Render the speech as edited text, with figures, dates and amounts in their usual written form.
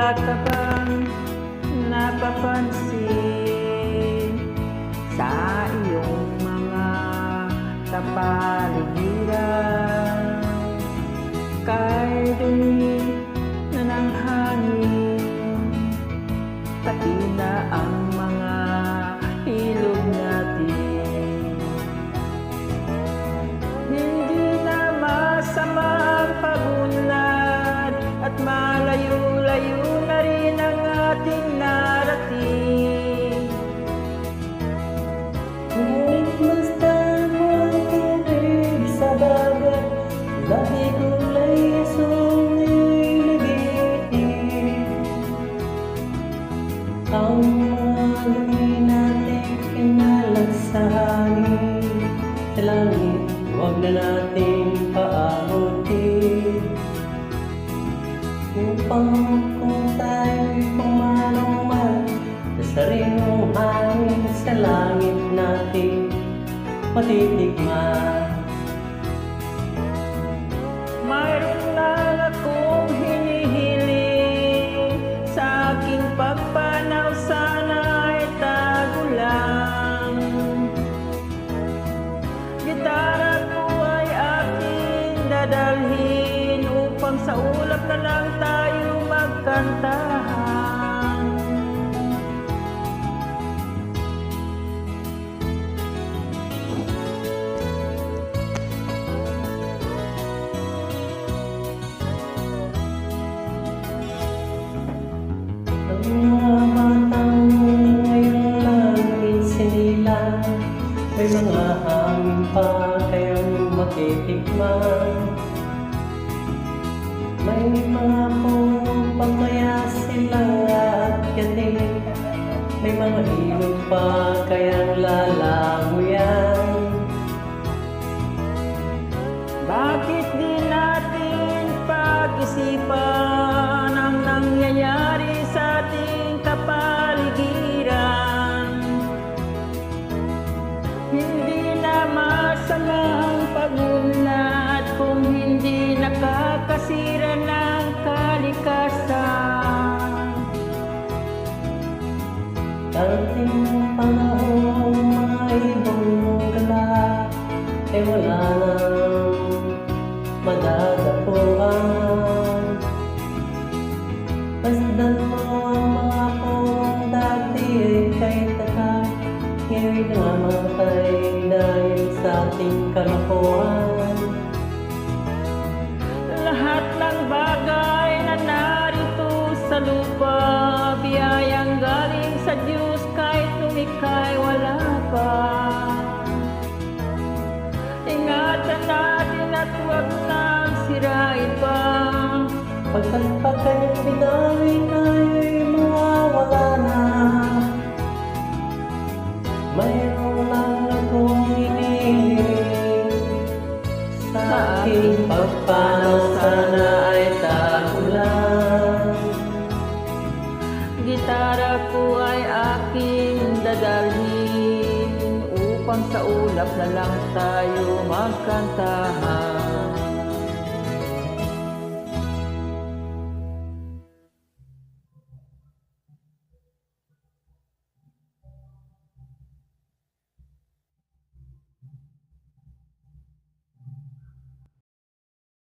wala ka bang napapansin sa iyong mga kapaligiran? Kay dumi na ng hangin, pati na ang mga ilog natin. Hindi na masama ang pagunlad at malayo-layo na rin ang ating narating. Ngunit basta mo ang tubig sa dagat, dahil kulay asong nililitin. Ang mga dumi natin pinalagsanin sa langit, huwag na natin paabutin. Upang kung tayo'y pumanuman sa sariling hangin, sa langit natin matitikman. Mayroon lang akong hinihiling, sa aking pagpanaw sana'y tago lang. Gitara ko ay aking dadalhin, upang sa ulap na lang tayo magkantahan. Ang mga batang ngayong langit sinilang, may mga hangin pa kayang matitikman. May mga punong pa kaya silang aakyatin, may mga ilog pa kayang lalamuyan. Bakit di natin pag-isipan ang nangyayari sa ating kapaligiran? Hindi na masama ang pagunlad kung hindi nakakasira ng kalikasan. Dating panahon mga ibang gala, ay wala nang madadapuan. Pasdan mo ang mga punong dati ay kay tatay, ngayon namatay dahil sa ating kalokohan. Lahat ng bagay na narito sa lupa, biyayang galing sa Diyos, kahit lumikay wala pa. Ingatan natin at huwag nang sirain pa. Pagkat kanyang binawi tayo'y mawawala na. Mayroon lang akong hinihiling, sa aking pagpanaw sana ay tago lang. Gitara ko ay aking dadalhin, upang sa ulap na lang tayo magkantahan.